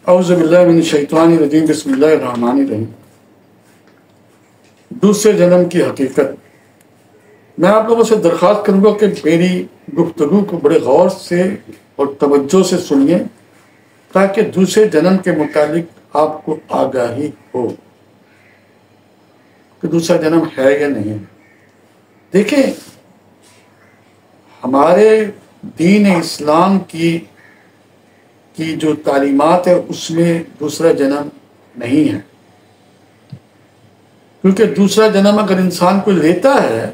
اعوذ باللہ من الشیطان الرجیم بسم اللہ الرحمن الرحیم۔ دوسرے جنم کی حقیقت۔ میں آپ لوگوں سے درخواست کروں گا کہ میری گفتگو کو بڑے غور سے اور توجہ سے سنیے تاکہ دوسرے جنم کے متعلق آپ کو آگاہی ہو کہ دوسرا جنم ہے یا نہیں۔ دیکھیں، ہمارے دین اسلام کی جو تعلیمات ہے اس میں دوسرا جنم نہیں ہے، کیونکہ دوسرا جنم اگر انسان کو لیتا ہے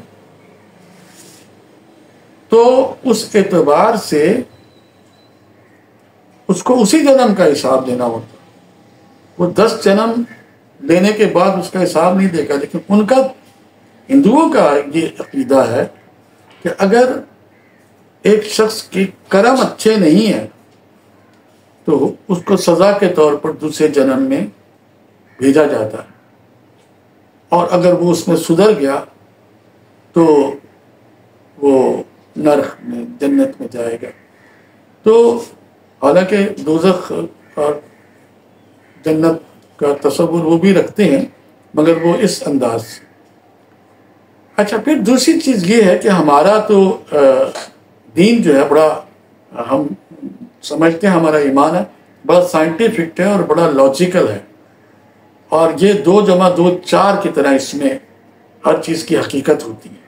تو اس اعتبار سے اس کو اسی جنم کا حساب دینا ہوتا ہے۔ وہ 10 جنم لینے کے بعد اس کا حساب نہیں دے گا، لیکن ان کا ہندوؤں کا یہ عقیدہ ہے کہ اگر ایک شخص کی کرم اچھے نہیں ہیں تو اس کو سزا کے طور پر دوسرے جنم میں بھیجا جاتا ہے، اور اگر وہ اس میں سدھر گیا تو وہ نرک میں، جنت میں جائے گا۔ تو حالانکہ دوزخ اور جنت کا تصور وہ بھی رکھتے ہیں، مگر وہ اس انداز سے۔ اچھا، پھر دوسری چیز یہ ہے کہ ہمارا تو دین جو ہے بڑا، ہم سمجھتے ہیں ہمارا ایمان ہے بڑا سائنٹیفک ہے اور بڑا لاجیکل ہے، اور یہ 2 + 2 4 کی طرح اس میں ہر چیز کی حقیقت ہوتی ہے۔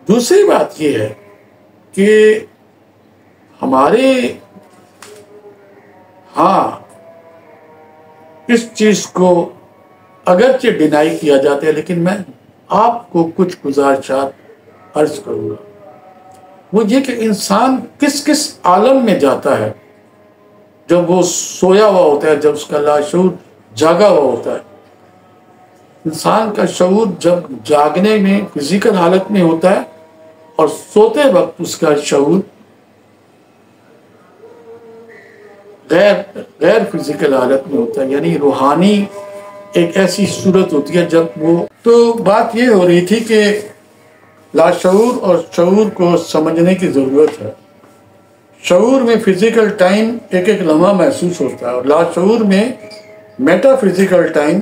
دوسری بات یہ ہے کہ ہمارے اس چیز کو اگرچہ ڈینائی کیا جاتا ہے، لیکن میں آپ کو کچھ گزارشات عرض کروں گا۔ وہ یہ کہ انسان کس عالم میں جاتا ہے جب وہ سویا ہوا ہوتا ہے، جب اس کا لاشعور جاگا ہوا ہوتا ہے۔ انسان کا شعور جب جاگنے میں فزیکل حالت میں ہوتا ہے، اور سوتے وقت اس کا شعور غیر فزیکل حالت میں ہوتا ہے، یعنی روحانی ایک ایسی صورت ہوتی ہے جب وہ۔ تو بات یہ ہو رہی تھی کہ لاشعور اور شعور کو سمجھنے کی ضرورت ہے۔ شعور میں فزیکل ٹائم ایک لمحہ محسوس ہوتا ہے، اور لاشعور میں میٹا فزیکل ٹائم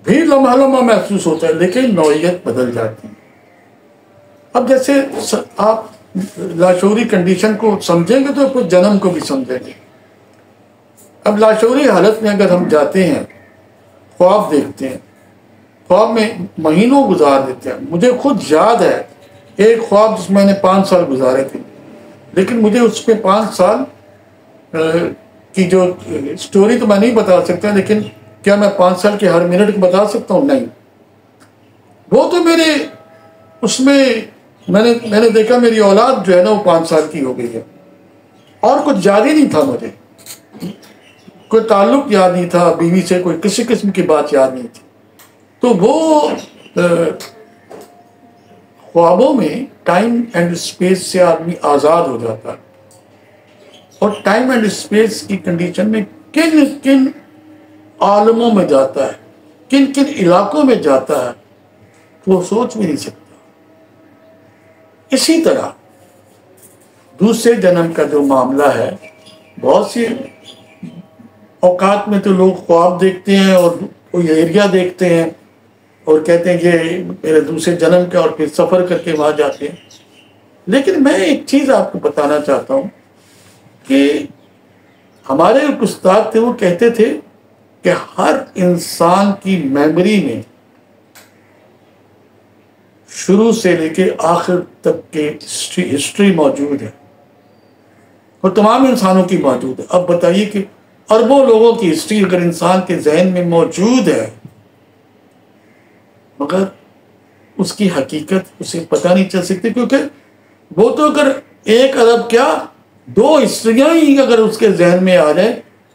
بھی لمحہ محسوس ہوتا ہے، لیکن نوعیت بدل جاتی ہے۔ اب جیسے آپ لاشعوری کنڈیشن کو سمجھیں گے تو پھر جنم کو بھی سمجھیں گے۔ اب لاشعوری حالت میں اگر ہم جاتے ہیں، خواب دیکھتے ہیں، خواب میں مہینوں گزار دیتے ہیں۔ مجھے خود یاد ہے ایک خواب جس میں نے 5 سال گزارے تھے، لیکن مجھے اس پہ 5 سال کی جو سٹوری تو میں نہیں بتا سکتا، لیکن کیا میں 5 سال کے ہر منٹ کو بتا سکتا ہوں؟ نہیں۔ وہ تو میرے اس میں میں نے دیکھا میری اولاد جو ہے نا وہ 5 سال کی ہو گئی ہے، اور کچھ یاد ہی نہیں تھا مجھے، کوئی تعلق یاد نہیں تھا بیوی سے، کوئی کسی قسم کی بات یاد نہیں تھی۔ تو وہ خوابوں میں ٹائم اینڈ اسپیس سے آدمی آزاد ہو جاتا ہے، اور ٹائم اینڈ اسپیس کی کنڈیشن میں کن عالموں میں جاتا ہے، کن علاقوں میں جاتا ہے وہ سوچ بھی نہیں سکتا۔ اسی طرح دوسرے جنم کا جو معاملہ ہے، بہت سی اوقات میں تو لوگ خواب دیکھتے ہیں اور کوئی ایریا دیکھتے ہیں اور کہتے ہیں کہ میرے دوسرے جنم کا، اور پھر سفر کر کے وہاں جاتے ہیں۔ لیکن میں ایک چیز آپ کو بتانا چاہتا ہوں کہ ہمارے ایک استاد تھے، وہ کہتے تھے کہ ہر انسان کی میموری میں شروع سے لے کے آخر تک کے ہسٹری موجود ہے، اور تمام انسانوں کی موجود ہے۔ اب بتائیے کہ اربوں لوگوں کی ہسٹری اگر انسان کے ذہن میں موجود ہے، مگر اس کی حقیقت اسے پتہ نہیں چل سکتی، کیونکہ وہ تو اگر 1 ارب کیا 2 ہسٹریاں ہی اگر اس کے ذہن میں آ جائے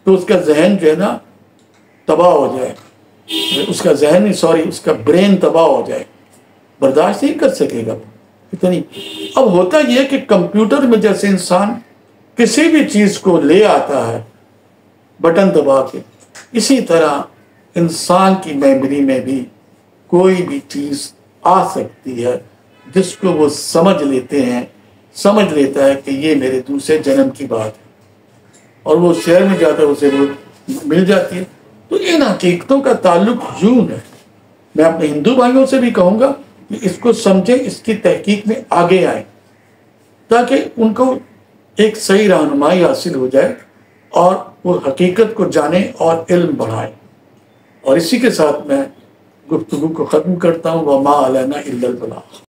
تو اس کا ذہن جو ہے نا تباہ ہو جائے، اس کا برین تباہ ہو جائے، برداشت نہیں کر سکے گا اتنی۔ اب ہوتا یہ کہ کمپیوٹر میں جیسے انسان کسی بھی چیز کو لے آتا ہے بٹن دبا کے، اسی طرح انسان کی میموری میں بھی کوئی بھی چیز آ سکتی ہے جس کو وہ سمجھ لیتا ہے کہ یہ میرے دوسرے جنم کی بات ہے۔ اور وہ شہر میں جاتا ہے اسے وہ مل جاتی ہے. تو ان حقیقتوں کا تعلق یوں ہے. میں اپنے ہندو بھائیوں سے بھی کہوں گا کہ اس کو سمجھیں، اس کی تحقیق میں آگے آئیں تاکہ ان کو ایک صحیح رہنمائی حاصل ہو جائے اور وہ حقیقت کو جانیں اور علم بڑھائیں. اور اسی کے ساتھ میں گفتگو کو ختم کرتا ہوں. وما علینا الا البلاغ.